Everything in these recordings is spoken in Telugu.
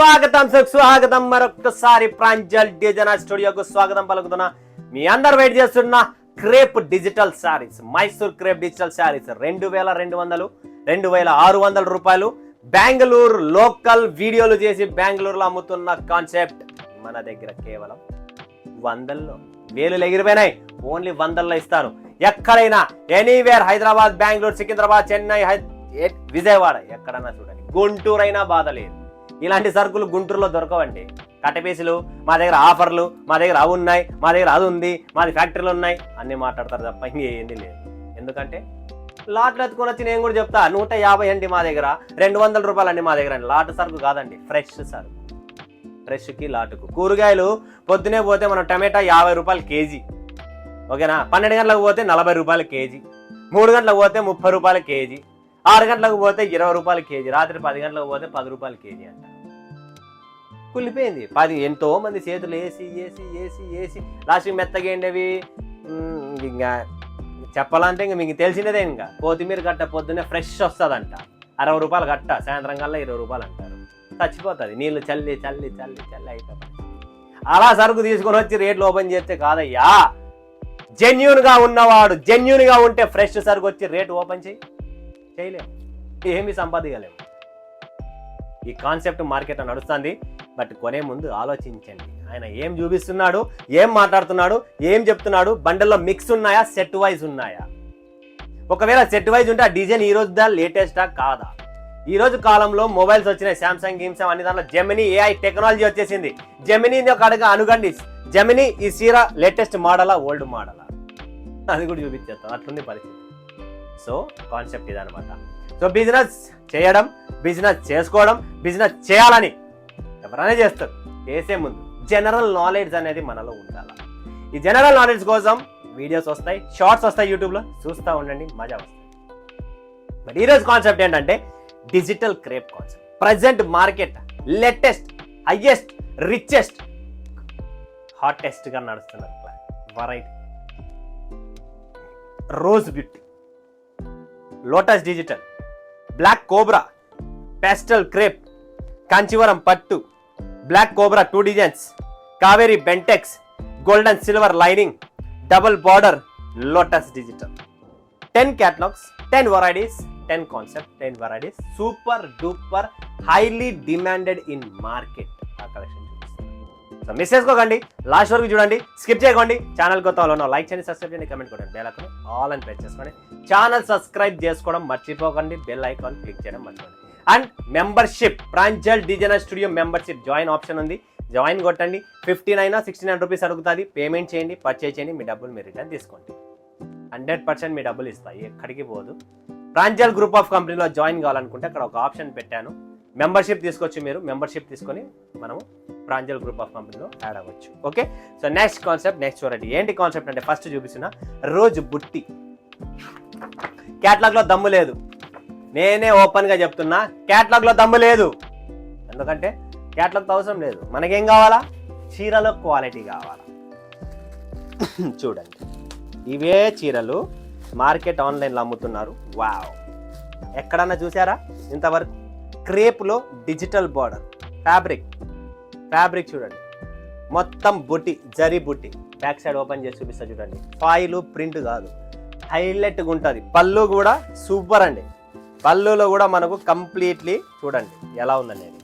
స్వాగతం మరొకసారి ప్రాంజల్ డిజైనర్ స్టూడియోకు స్వాగతం పలుకుతున్నా. మీ అందరు వెయిట్ చేస్తున్న crepe digital saris, Mysore crepe digital saris 2200 2600 రూపాయలు. బెంగళూరు లోకల్ వీడియోలు చేసి బెంగళూరులో అమ్ముతున్న కాన్సెప్ట్ మన దగ్గర కేవలం 100లో. వేలు ఎగిరిపోయినాయి, ఓన్లీ 100లో ఇస్తాను. ఎక్కడైనా ఎనీవేర్, హైదరాబాద్, బెంగళూరు, సికింద్రాబాద్, చెన్నై, విజయవాడ, ఎక్కడన్నా చూడండి. గుంటూరు అయినా బాధ లేదు. ఇలాంటి సరుకులు గుంటూరులో దొరకవండి. కట్టపీసులు మా దగ్గర, ఆఫర్లు మా దగ్గర, అవి ఉన్నాయి, మా దగ్గర అది ఉంది, మాది ఫ్యాక్టరీలు ఉన్నాయి అన్నీ మాట్లాడతారు తప్ప ఇంకేంది లేదు. ఎందుకంటే లాట్లు ఎత్తుకొని వచ్చి నేను కూడా చెప్తా, 150 అండి మా దగ్గర, 200 రూపాయలు అండి మా దగ్గర. లాట్ సరుకు కాదండి, ఫ్రెష్ సరుకు. ఫ్రెష్కి లాటుకు కూరగాయలు పొద్దునే పోతే మనం టమాటా 50 రూపాయలు కేజీ, ఓకేనా. 12 గంటలకు పోతే 40 రూపాయలు కేజీ, 3 గంటలకు పోతే 30 రూపాయలు కేజీ, 6 గంటలకు పోతే 20 రూపాయలు కేజీ, రాత్రి 10 గంటలకు పోతే 10 రూపాయలు కేజీ అంట. కుళ్ళిపోయింది. 10 ఎంతో మంది చేతులు వేసి వేసి వేసి వేసి లాస్ట్కి మెత్తగా ఏంటవి. ఇంకా చెప్పాలంటే ఇంక మీకు తెలిసినదే. ఇంకా కొత్తిమీర కట్ట పొద్దున్నే ఫ్రెష్ వస్తుందంట, 60 రూపాయలు కట్ట, సాయంత్రం కల్లా 20 రూపాయలు అంటారు. చచ్చిపోతుంది, నీళ్ళు చల్లి చల్లి చల్లి చల్లి అయిపోతుంది. అలా సరుకు తీసుకొని వచ్చి రేట్లు ఓపెన్ చేస్తే కాదయ్యా. జెన్యూన్గా ఉన్నవాడు, జెన్యూన్గా ఉంటే ఫ్రెష్ సరుకు వచ్చి రేటు ఓపెన్ చేయలేము, ఏమీ సంపాదించలేము. ఈ కాన్సెప్ట్ మార్కెట్లో నడుస్తుంది. బట్ కొనే ముందు ఆలోచించండి, ఆయన ఏం చూపిస్తున్నాడు, ఏం మాట్లాడుతున్నాడు, ఏం చెప్తున్నాడు. బండల్లో మిక్స్ ఉన్నాయా, సెట్ వైజ్ ఉన్నాయా? ఒకవేళ సెట్ వైజ్ ఉంటే ఆ డిజైన్ ఈ రోజు దా లేటెస్టా కాదా? ఈ రోజు కాలంలో మొబైల్స్ వచ్చినాయి, శాంసంగ్ గిమ్సాంగ్ అన్ని దాంట్లో జెమినీ AI టెక్నాలజీ వచ్చేసింది. జెమినీని ఒక అడుగు అనుగండి. జెమినీ ఈ సీరా లేటెస్ట్ మోడలా, ఓల్డ్ మోడలా, అది కూడా చూపించేస్తాం. అట్లుంది పరిస్థితి. సో కాన్సెప్ట్ ఇదనమాట. సో బిజినెస్ చేయడం, బిజినెస్ చేసుకోవడం, బిజినెస్ చేయాలని ఎవరైనా చేస్తారు. చేసే ముందు జనరల్ నాలెడ్జ్ అనేది మనలో ఉండాలి. ఈ జనరల్ నాలెడ్జ్ కోసం వీడియోస్ వస్తాయి, షార్ట్స్ వస్తాయి, యూట్యూబ్లో చూస్తూ ఉండండి, మజా వస్తుంది. బట్ ఈరోజు కాన్సెప్ట్ ఏంటంటే digital crepe concept. Present market latest, highest, richest, హాటెస్ట్గా నడుస్తున్న variety rose beauty, lotus digital, black cobra, pastel crepe, Kanchivaram pattu, black cobra 2 designs, Kaveri Bentex, golden silver lining, double border, lotus digital. 10 catalogues, 10 varieties, 10 concept, 10 varieties, super duper highly demanded in market. ఆ కలెక్షన్ చూపిస్తాను. సో మిస్ చేసుకోకండి, లాస్ట్ వరకు చూడండి, స్కిప్ చేయకండి. ఛానల్ కొత్త వాళ్ళు లైక్ చేయండి, సబ్స్క్రైబ్ చేయండి, కమెంట్ కొట్టండి, బెల్ ఐకాన్ ఆల్ అని ప్రెస్ చేసుకోండి. ఛానల్ సబ్స్క్రైబ్ చేసుకోవడం మర్చిపోకండి, బెల్ ఐకాన్ క్లిక్ చేయడం మర్చిపోకండి. And membership, Pranjal designer studio membership join option ఉంది, జాయిన్ కొట్టండి. 59 69 రూపీస్ అడుగుతుంది. పేమెంట్ చేయండి, పర్చేజ్ చేయండి, మీ డబ్బులు మీరు రిటర్న్ తీసుకోండి. 100% మీ డబ్బులు ఇస్తాయి, ఎక్కడికి పోదు. ప్రాంజల్ గ్రూప్ ఆఫ్ కంపెనీలో జాయిన్ కావాలనుకుంటే అక్కడ ఒక ఆప్షన్ పెట్టాను, మెంబర్షిప్ తీసుకొచ్చి మీరు మెంబర్షిప్ తీసుకొని మనము ప్రాంజల్ గ్రూప్ ఆఫ్ కంపెనీలో యాడ్ అవ్వచ్చు. Okay, so next concept, next చూడండి. ఏంటి కాన్సెప్ట్ అంటే ఫస్ట్ చూపిస్తున్న రోజు బుట్టి. క్యాటలాగ్లో దమ్ము లేదు, నేనే ఓపెన్గా చెప్తున్నా, క్యాటలాగ్లో దమ్ము లేదు. ఎందుకంటే క్యాటలాగ్తో అవసరం లేదు. మనకేం కావాలా? చీరలో క్వాలిటీ కావాలా. చూడండి, ఇవే చీరలు మార్కెట్ ఆన్లైన్లో అమ్ముతున్నారు. వావ్, ఎక్కడన్నా చూసారా ఇంతవరకు? క్రేప్లో డిజిటల్ బార్డర్, ఫ్యాబ్రిక్ చూడండి, మొత్తం బుట్టి, జరీ బుట్టి. బ్యాక్ సైడ్ ఓపెన్ చేసి చూపిస్తా చూడండి. ఫాయిల్ ప్రింట్ కాదు, హైలైట్గా ఉంటుంది. పళ్ళు కూడా సూపర్ అండి. పళ్ళులో కూడా మనకు కంప్లీట్లీ చూడండి ఎలా ఉందనేది.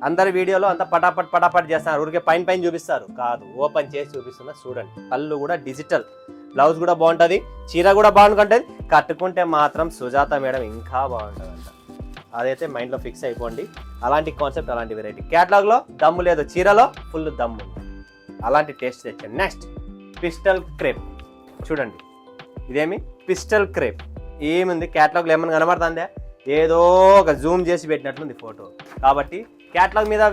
అందరి వీడియోలో అంత పటాపట్ చేస్తారు, ఊరికే పైన చూపిస్తారు కాదు, ఓపెన్ చేసి చూపిస్తున్నా చూడండి. పళ్ళు కూడా డిజిటల్, బ్లౌజ్ కూడా బాగుంటుంది, చీర కూడా బాగుంటుంది. కట్టుకుంటే మాత్రం సుజాత మేడం ఇంకా బాగుంటుంది అంట. అదైతే మైండ్లో ఫిక్స్ అయిపోండి. అలాంటి కాన్సెప్ట్, అలాంటి వెరైటీ. క్యాటలాగ్లో దమ్ము లేదు, చీరలో ఫుల్ దమ్ము ఉంది. అలాంటి టేస్ట్ తెచ్చాను. నెక్స్ట్ పిస్టల్ క్రేప్ చూడండి. ఇదేమి పిస్టల్ క్రేప్ ఏముంది? క్యాటలాగ్లో ఏమన్నా కనబడుతుందా? ఏదో ఒక జూమ్ చేసి పెట్టినట్లుంది ఫోటో. కాబట్టి క్యాటలాగ్ మీద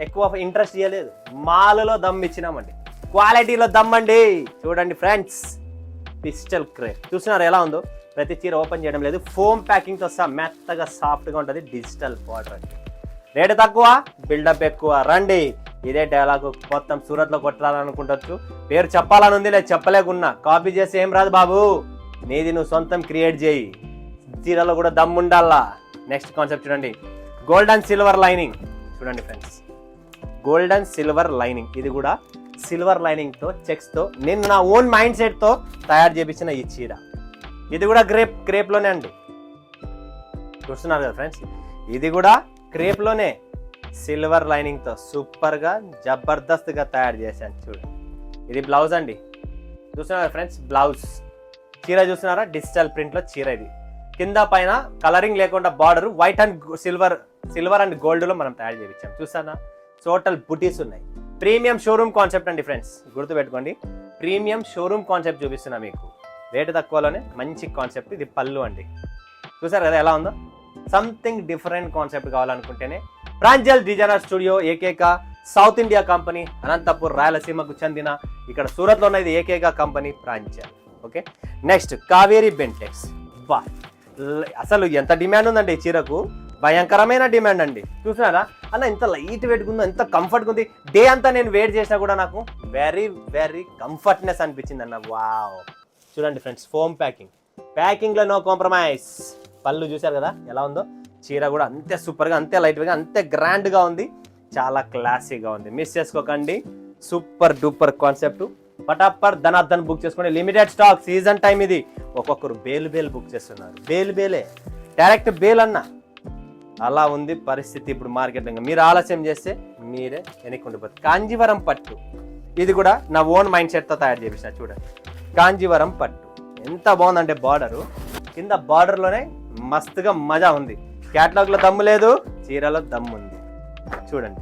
ఎక్కువ ఇంట్రెస్ట్ ఇవ్వలేదు, మాలలో దమ్ ఇచ్చినామండి, క్వాలిటీలో దమ్మండి. చూడండి ఫ్రెండ్స్, పిస్టల్ క్రేప్ చూస్తున్నారు ఎలా ఉందో? ప్రతి చీర ఓపెన్ చేయడం లేదు, ఫోమ్ ప్యాకింగ్తో సహా మెత్తగా సాఫ్ట్గా ఉంటుంది. డిజిటల్ బార్డర్ అండి. రేటు తక్కువ, బిల్డప్ ఎక్కువ. రండి, ఇదే డైలాగ్ మొత్తం సూరత్లో కొట్టాలనుకుంటచ్చు. పేరు చెప్పాలని ఉంది, లేదు చెప్పలేకున్నా. కాపీ చేసి ఏం రాదు బాబు, నీది నువ్వు సొంతం క్రియేట్ చేయి. చీరలో కూడా దమ్ముండాలా. నెక్స్ట్ కాన్సెప్ట్ చూడండి, గోల్డ్ అండ్ సిల్వర్ లైనింగ్ చూడండి ఫ్రెండ్స్. Golden silver lining. ఇది కూడా సిల్వర్ లైనింగ్తో చెక్స్తో నేను నా ఓన్ మైండ్ సెట్తో తయారు చేయించిన ఈ చీర. ఇది కూడా క్రేప్లోనే అండి. చూస్తున్నారు కదా ఫ్రెండ్స్, ఇది కూడా క్రేప్లోనే సిల్వర్ లైనింగ్తో సూపర్గా జబర్దస్త్గా తయారు చేశాను. చూడండి, ఇది బ్లౌజ్ అండి. చూస్తున్నారా ఫ్రెండ్స్, బ్లౌజ్. చీర చూస్తున్నారా, డిజిటల్ ప్రింట్లో చీర. ఇది కింద పైన కలరింగ్ లేకుండా border white and silver and గోల్డ్లో మనం తయారు చేయించాం. చూస్తానా, టోటల్ బుటీస్ ఉన్నాయి. ప్రీమియం షోరూమ్ కాన్సెప్ట్ అండి ఫ్రెండ్స్, గుర్తుపెట్టుకోండి. ప్రీమియం షోరూమ్ కాన్సెప్ట్ చూపిస్తున్నా మీకు, రేటు తక్కువలోనే మంచి కాన్సెప్ట్. ఇది పళ్ళు అండి, చూసారు కదా ఎలా ఉందో. సంథింగ్ డిఫరెంట్ కాన్సెప్ట్ కావాలనుకుంటేనే ప్రాంజల్ డిజైనర్ స్టూడియో, ఏకైక సౌత్ ఇండియా కంపెనీ, అనంతపూర్ రాయలసీమకు చెందిన, ఇక్కడ సూరత్లో ఉన్న ఇది ఏకైక company Pranjal. Okay, next Kaveri Bentex. బా, అసలు ఎంత డిమాండ్ ఉందండి ఈ చీరకు, భయంకరమైన డిమాండ్ అండి. చూసినారా అన్న, ఎంత లైట్ వెయిట్ ఉందో, ఎంత కంఫర్ట్గా ఉంది. డే అంతా నేను వెయిట్ చేసినా కూడా నాకు వెరీ వెరీ కంఫర్ట్నెస్ అనిపించింది అన్న. వావ్, చూడండి ఫ్రెండ్స్, ఫోమ్ ప్యాకింగ్లో నో కాంప్రమైజ్. పళ్ళు చూసారు కదా ఎలా ఉందో. చీర కూడా అంతే సూపర్గా, అంతే లైట్గా, అంతే గ్రాండ్గా ఉంది, చాలా క్లాసీగా ఉంది. మిస్ చేసుకోకండి, సూపర్ డూపర్ కాన్సెప్ట్. పటాపట్ ధనార్దన్ బుక్ చేసుకోండి. లిమిటెడ్ స్టాక్, సీజన్ టైం ఇది. ఒక్కొక్కరు బేలు బుక్ చేస్తున్నారు. బేలే డైరెక్ట్ బేల్ అన్న, అలా ఉంది పరిస్థితి ఇప్పుడు మార్కెట్లో. మీరు ఆలస్యం చేస్తే మీరే వెనక్కుండిపోతుంది. కాంజీవరం పట్టు, ఇది కూడా నా ఓన్ మైండ్ సెట్తో తయారు చేసిన. చూడండి, కాంజీవరం పట్టు ఎంత బాగుందంటే, బార్డరు కింద బార్డర్లోనే మస్తుగా మజా ఉంది. క్యాటలాగ్లో దమ్ము లేదు, చీరలో దమ్ము ఉంది. చూడండి,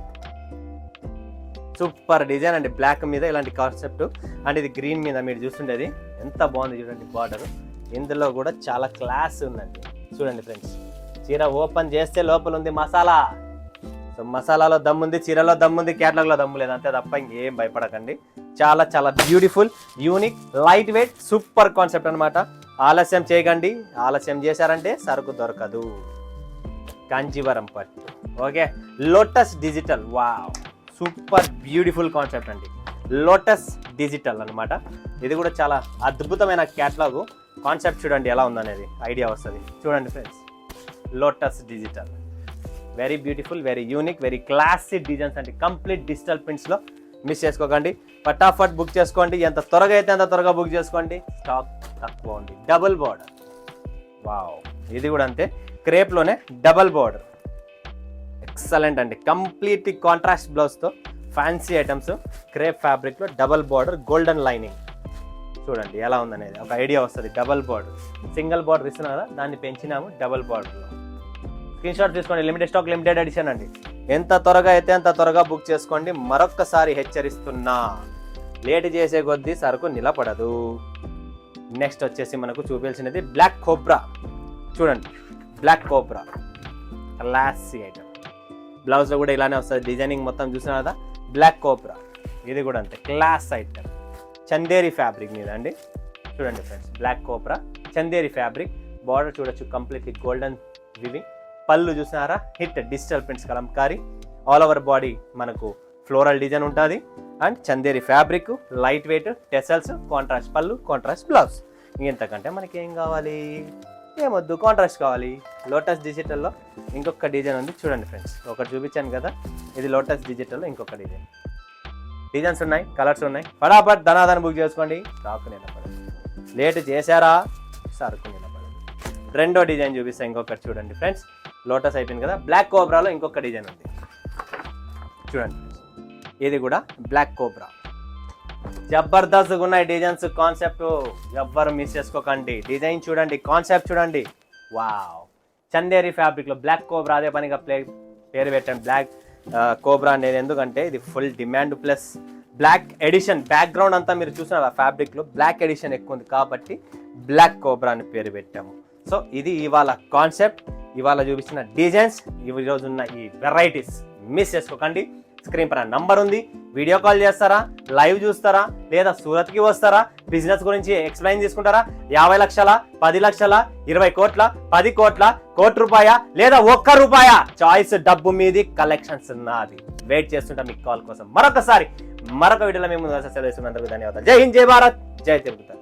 సూపర్ డిజైన్ అండి. బ్లాక్ మీద ఇలాంటి కాన్సెప్ట్ అండ్ ఇది గ్రీన్ మీద మీరు చూస్తుండేది ఎంత బాగుంది. చూడండి బార్డర్, ఇందులో కూడా చాలా క్లాస్ ఉందండి. చూడండి ఫ్రెండ్స్, చీర ఓపెన్ చేస్తే లోపల ఉంది మసాలా. సో మసాలాలో దమ్ముంది, చీరలో దమ్ముంది, క్యాటలాగ్లో దమ్ము లేదు, అంతే తప్ప ఇంకేం భయపడకండి. చాలా చాలా beautiful, unique, light weight, super concept అనమాట. ఆలస్యం చేయకండి, ఆలస్యం చేశారంటే సరుకు దొరకదు. కాంజీవరం పట్టు. Okay, lotus digital. Wow, super beautiful concept అండి. లోటస్ డిజిటల్ అనమాట. ఇది కూడా చాలా అద్భుతమైన క్యాటలాగ్. కాన్సెప్ట్ చూడండి ఎలా ఉందనేది ఐడియా వస్తుంది. చూడండి friends, lotus digital, very beautiful, very unique, very classic designs అండి. కంప్లీట్ డిజిటల్ ప్రింట్స్లో మిస్ చేసుకోకండి. పటాఫట్ బుక్ చేసుకోండి, ఎంత త్వరగా అయితే అంత త్వరగా బుక్ చేసుకోండి. స్టాక్ తక్కువ ఉంది. Double border. వావ్, ఇది కూడా అంతే, క్రేప్లోనే డబల్ బార్డర్. ఎక్సలెంట్ అండి. కంప్లీట్ కాంట్రాస్ట్ బ్లౌజ్తో ఫ్యాన్సీ ఐటమ్స్, క్రేప్ ఫ్యాబ్రిక్లో డబల్ బార్డర్, గోల్డెన్ లైనింగ్. చూడండి ఎలా ఉందనేది ఒక ఐడియా వస్తుంది. డబల్ బార్డర్, సింగిల్ బార్డర్ ఇస్తున్నాం కదా, దాన్ని పెంచినాము డబల్ బార్డర్లో. స్క్రీన్ షాట్ తీసుకోండి. లిమిటెడ్ స్టాక్, లిమిటెడ్ ఎడిషన్ అండి. ఎంత త్వరగా అయితే అంత త్వరగా బుక్ చేసుకోండి. మరొక్కసారి హెచ్చరిస్తున్నా, లేట్ చేసే కొద్దీ సరుకు నిలబడదు. నెక్స్ట్ వచ్చేసి మనకు చూపించినది బ్లాక్ కోబ్రా. చూడండి, బ్లాక్ కోబ్రా క్లాసీ ఐటమ్. బ్లౌజ్లో కూడా ఇలానే వస్తుంది, డిజైనింగ్ మొత్తం చూసినా కదా. బ్లాక్ కోబ్రా, ఇది కూడా అంతే క్లాస్ ఐటమ్. చందేరి ఫ్యాబ్రిక్ మీద అండి. చూడండి friends, black cobra Chanderi fabric. Border చూడొచ్చు, కంప్లీట్లీ గోల్డెన్ వివింగ్. పళ్ళు చూసినారా, hit digital prints Kalamkari. All over body మనకు ఫ్లోరల్ డిజైన్ ఉంటుంది. And Chanderi fabric, light weight, tassels, contrast పళ్ళు, కాంట్రాస్ట్ బ్లౌజ్. ఇంతకంటే మనకి ఏం కావాలి, ఏమొద్దు, కాంట్రాస్ట్ కావాలి. లోటస్ డిజిటల్లో ఇంకొక డిజైన్ ఉంది. చూడండి ఫ్రెండ్స్, ఒకటి చూపించాను కదా, ఇది లోటస్ డిజిటల్లో ఇంకొక డిజైన్. డిజైన్స్ ఉన్నాయి, కలర్స్ ఉన్నాయి. ఫటాఫట్ ధనాదాన్ని బుక్ చేసుకోండి. స్టాక్ నిలబడదు, లేట్ చేశారా సరుకు నిలబడదు. రెండో డిజైన్ చూపిస్తా, ఇంకొకటి చూడండి ఫ్రెండ్స్. లోటస్ అయిపోయింది కదా, బ్లాక్ కోబ్రాలో ఇంకొక డిజైన్ ఉంది. చూడండి, ఇది కూడా బ్లాక్ కోబ్రా. జబర్దస్త్గా ఉన్నాయి డిజైన్స్, కాన్సెప్ట్ ఎవ్వరు మిస్ చేసుకోకండి. డిజైన్ చూడండి, కాన్సెప్ట్ చూడండి. వావ్, చందేరి ఫ్యాబ్రిక్లో బ్లాక్ కోబ్రా. అదే పనిగా పేరు పెట్టండి బ్లాక్ కోబ్రా అనేది, ఎందుకంటే ఇది full demand. Plus black edition, background అంతా మీరు చూసిన ఫ్యాబ్రిక్లో బ్లాక్ ఎడిషన్ ఎక్కువ ఉంది కాబట్టి బ్లాక్ కోబ్రా అని పేరు పెట్టాము. సో ఇది ఇవాళ కాన్సెప్ట్, ఇవాళ చూపించిన డిజైన్స్, ఈరోజు ఉన్న ఈ వెరైటీస్ మిస్ చేసుకోకండి. స్క్రీన్ పైన నంబర్ ఉంది, వీడియో కాల్ చేస్తారా, లైవ్ చూస్తారా, లేదా సూరత్కి వస్తారా, బిజినెస్ గురించి ఎక్స్ప్లెయిన్ చేసుకుంటారా. 50 లక్షల, 10 లక్షల, 20 కోట్ల, 10 కోట్ల, ₹1 లేదా ₹1, చాయిస్ డబ్బు మీది, కలెక్షన్స్ నాది. వెయిట్ చేస్తుంటా మీకు కాల్ కోసం. మరొక వీడియోలో మేము ముందుగా సెలవు తీసుకున్నందుకు ధన్యవాదాలు. జై హింద్, జై భారత్, జై తిరుగుతారు.